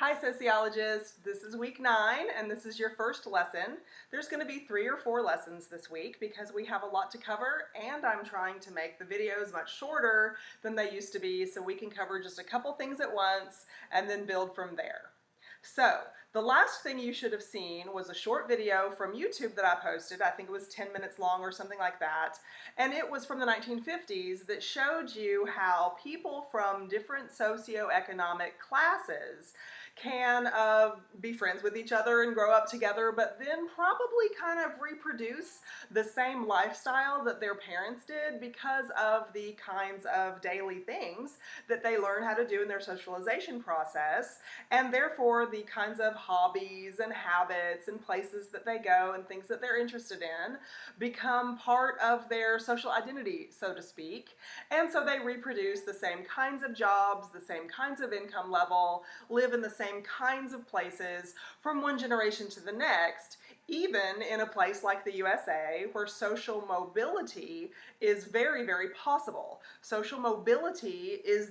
Hi sociologists, this is week 9 and this is your first lesson. There's going to be 3 or 4 lessons this week because we have a lot to cover and I'm trying to make the videos much shorter than they used to be so we can cover just a couple things at once and then build from there. So, the last thing you should have seen was a short video from YouTube that I posted. I think it was 10 minutes long or something like that. And it was from the 1950s that showed you how people from different socioeconomic classes can be friends with each other and grow up together, but then probably kind of reproduce the same lifestyle that their parents did because of the kinds of daily things that they learn how to do in their socialization process, and therefore the kinds of hobbies and habits and places that they go and things that they're interested in become part of their social identity, so to speak. And so they reproduce the same kinds of jobs, the same kinds of income level, live in the same kinds of places from one generation to the next, even in a place like the USA where social mobility is very, very possible. Social mobility is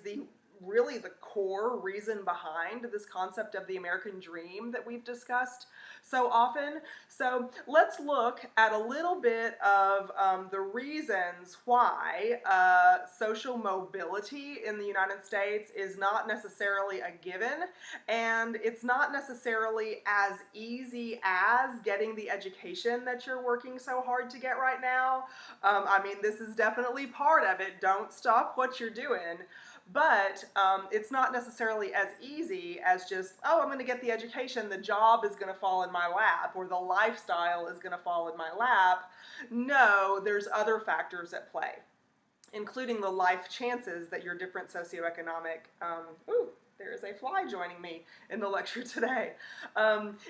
really the core reason behind this concept of the American dream that we've discussed so often. So let's look at a little bit of the reasons why social mobility in the United States is not necessarily a given, and it's not necessarily as easy as getting the education that you're working so hard to get right now. I mean, this is definitely part of it. Don't stop what you're doing. But it's not necessarily as easy as just, oh, I'm going to get the education, the job is going to fall in my lap, or the lifestyle is going to fall in my lap. No, there's other factors at play, including the life chances that your different socioeconomic, there is a fly joining me in the lecture today,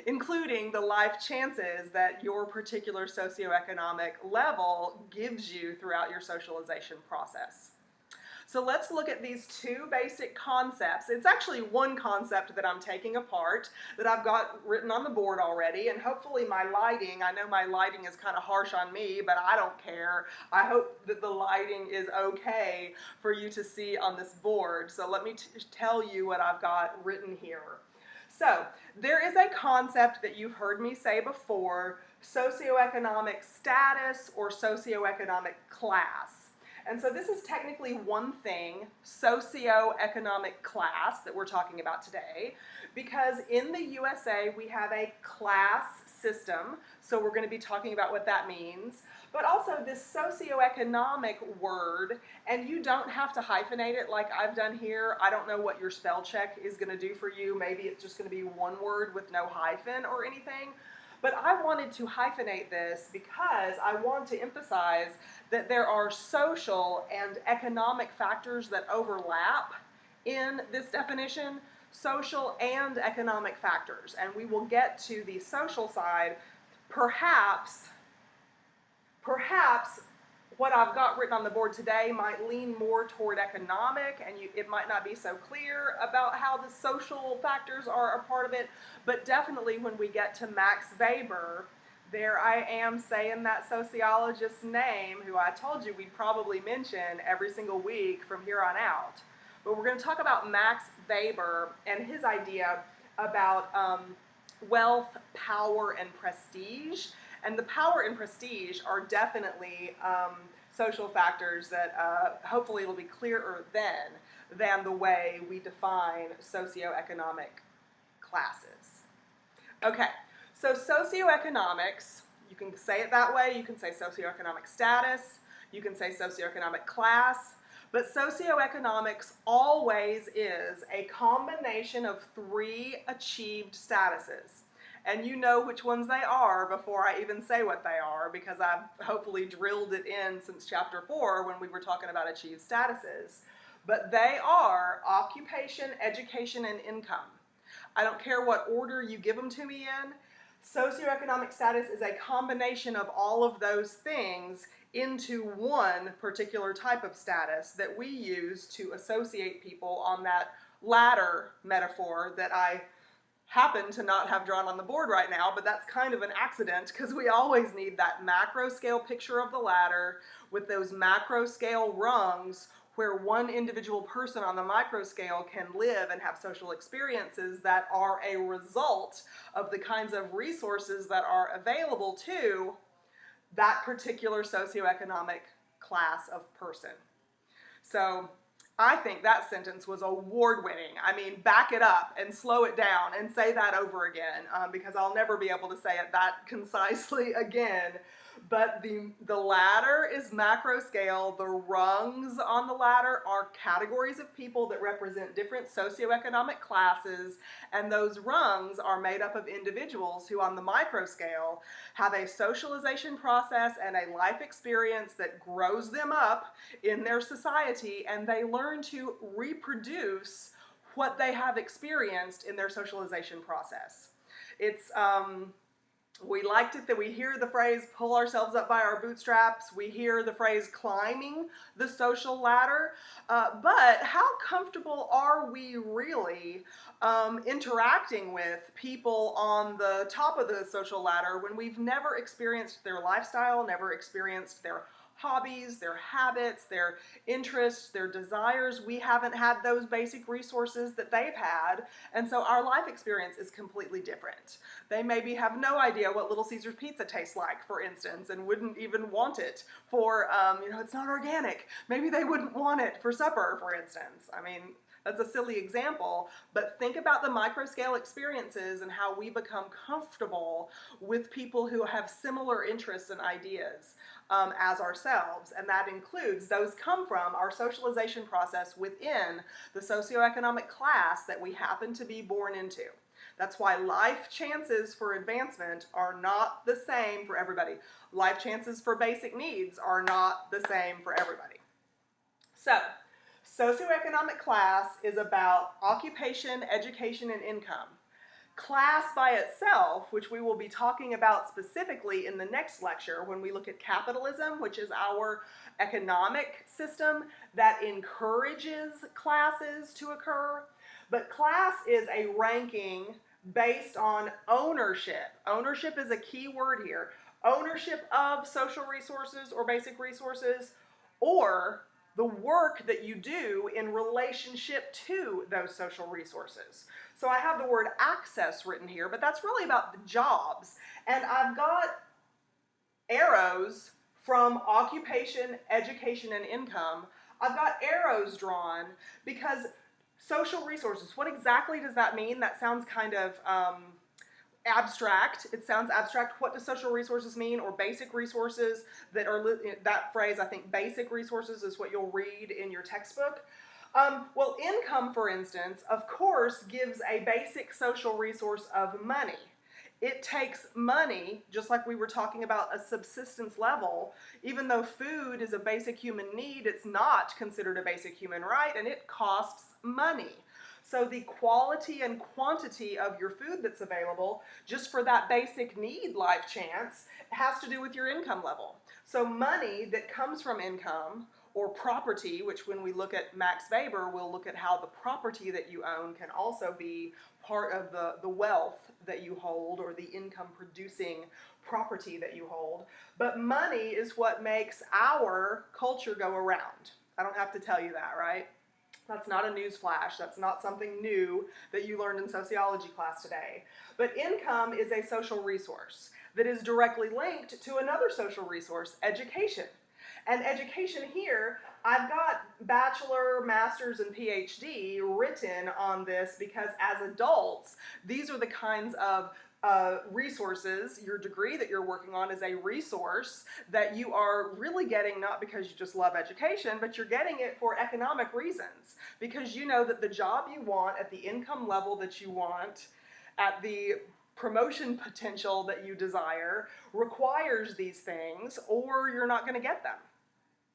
including the life chances that your particular socioeconomic level gives you throughout your socialization process. So let's look at these 2 basic concepts. It's actually one concept that I'm taking apart that I've got written on the board already, and hopefully my lighting, I know my lighting is kind of harsh on me, but I don't care. I hope that the lighting is okay for you to see on this board. So let me tell you what I've got written here. So there is a concept that you've heard me say before, socioeconomic status or socioeconomic class. And so this is technically one thing, socioeconomic class, that we're talking about today, because in the USA we have a class system, so we're going to be talking about what that means, but also this socioeconomic word, and you don't have to hyphenate it like I've done here. I don't know what your spell check is going to do for you. Maybe it's just going to be one word with no hyphen or anything. But I wanted to hyphenate this because I want to emphasize that there are social and economic factors that overlap in this definition, social and economic factors. And we will get to the social side, perhaps what I've got written on the board today might lean more toward economic, and it might not be so clear about how the social factors are a part of it, but definitely when we get to Max Weber, there I am saying that sociologist's name, who I told you we'd probably mention every single week from here on out. But we're going to talk about Max Weber and his idea about wealth, power, and prestige. And the power and prestige are definitely social factors that hopefully it'll be clearer than the way we define socioeconomic classes. Okay, so socioeconomics, you can say it that way, you can say socioeconomic status, you can say socioeconomic class, but socioeconomics always is a combination of 3 achieved statuses. And you know which ones they are before I even say what they are, because I've hopefully drilled it in since chapter 4 when we were talking about achieved statuses. But they are occupation, education, and income. I don't care what order you give them to me in. Socioeconomic status is a combination of all of those things into one particular type of status that we use to associate people on that ladder metaphor that I happen to not have drawn on the board right now, but that's kind of an accident because we always need that macro scale picture of the ladder with those macro scale rungs where one individual person on the micro scale can live and have social experiences that are a result of the kinds of resources that are available to that particular socioeconomic class of person. So I think that sentence was award-winning. I mean, back it up and slow it down and say that over again, because I'll never be able to say it that concisely again. But the ladder is macro scale. The rungs on the ladder are categories of people that represent different socioeconomic classes, and those rungs are made up of individuals who on the micro scale have a socialization process and a life experience that grows them up in their society, and they learn to reproduce what they have experienced in their socialization process. It's we liked it that we hear the phrase pull ourselves up by our bootstraps. We hear the phrase climbing the social ladder. But how comfortable are we really interacting with people on the top of the social ladder when we've never experienced their lifestyle, never experienced their hobbies, their habits, their interests, their desires? We haven't had those basic resources that they've had, and so our life experience is completely different. They maybe have no idea what Little Caesars pizza tastes like, for instance, and wouldn't even want it for, it's not organic. Maybe they wouldn't want it for supper, for instance. I mean, that's a silly example, but think about the micro-scale experiences and how we become comfortable with people who have similar interests and ideas as ourselves, and that includes those come from our socialization process within the socioeconomic class that we happen to be born into. That's why life chances for advancement are not the same for everybody. Life chances for basic needs are not the same for everybody. So, socioeconomic class is about occupation, education, and income. Class by itself, which we will be talking about specifically in the next lecture when we look at capitalism, which is our economic system that encourages classes to occur. But class is a ranking based on ownership. Ownership is a key word here. Ownership of social resources or basic resources, or the work that you do in relationship to those social resources. So I have the word access written here, but that's really about the jobs. And I've got arrows from occupation, education, and income. I've got arrows drawn because social resources, what exactly does that mean? That sounds kind of abstract. It sounds abstract. What do social resources mean, or basic resources that are, that phrase, I think basic resources is what you'll read in your textbook. Well, income, for instance, of course, gives a basic social resource of money. It takes money, just like we were talking about a subsistence level. Even though food is a basic human need, it's not considered a basic human right, and it costs money. So the quality and quantity of your food that's available, just for that basic need life chance, has to do with your income level. So money that comes from income, or property, which when we look at Max Weber, we'll look at how the property that you own can also be part of the wealth that you hold, or the income producing property that you hold. But money is what makes our culture go around. I don't have to tell you that, right? That's not a news flash. That's not something new that you learned in sociology class today. But income is a social resource that is directly linked to another social resource, education. And education here, I've got bachelor, master's, and PhD written on this because as adults, these are the kinds of resources. Your degree that you're working on is a resource that you are really getting not because you just love education, but you're getting it for economic reasons, because you know that the job you want at the income level that you want, at the promotion potential that you desire, requires these things, or you're not going to get them,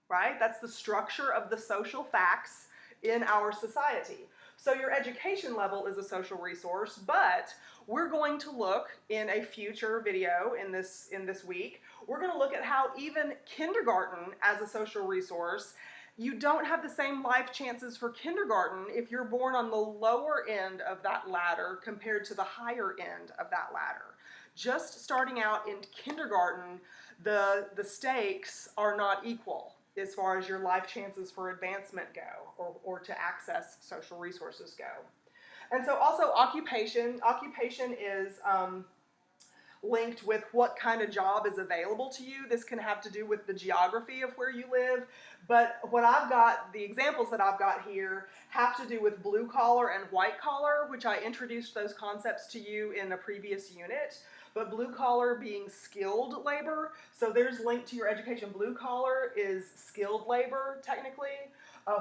right? That's the structure of the social facts in our society. So your education level is a social resource, but we're going to look in a future video in this week, we're going to look at how even kindergarten as a social resource, you don't have the same life chances for kindergarten if you're born on the lower end of that ladder compared to the higher end of that ladder. Just starting out in kindergarten, the stakes are not equal. as far as your life chances for advancement go, or to access social resources go. And so also occupation. Occupation is linked with what kind of job is available to you. This can have to do with the geography of where you live, but what I've got, the examples that I've got here have to do with blue collar and white collar, which I introduced those concepts to you in a previous unit. But blue collar being skilled labor, so there's linked to your education. Blue collar is skilled labor, technically.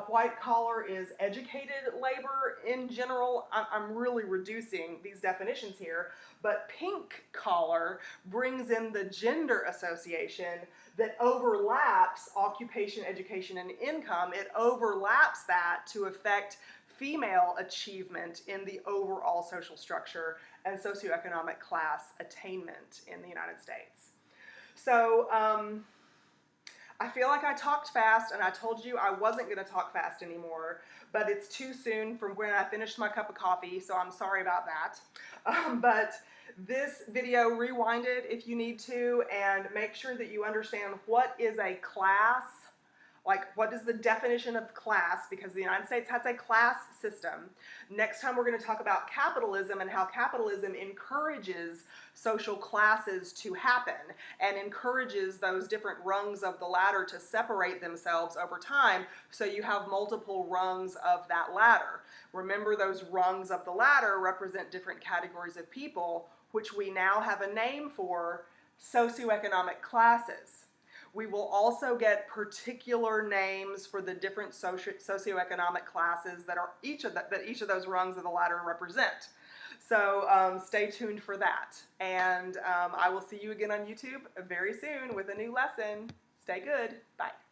White collar is educated labor. In general, I'm really reducing these definitions here, but pink collar brings in the gender association that overlaps occupation, education, and income. It overlaps that to affect female achievement in the overall social structure and socioeconomic class attainment in the United States. So I feel like I talked fast, and I told you I wasn't going to talk fast anymore, but it's too soon from when I finished my cup of coffee, so I'm sorry about that. But this video, rewind it if you need to, and make sure that you understand what is a class. Like, what is the definition of class? Because the United States has a class system. Next time we're going to talk about capitalism and how capitalism encourages social classes to happen and encourages those different rungs of the ladder to separate themselves over time, so you have multiple rungs of that ladder. Remember, those rungs of the ladder represent different categories of people, which we now have a name for: socioeconomic classes. We will also get particular names for the different socioeconomic classes that are each of those rungs of the ladder represent. So stay tuned for that. And I will see you again on YouTube very soon with a new lesson. Stay good. Bye.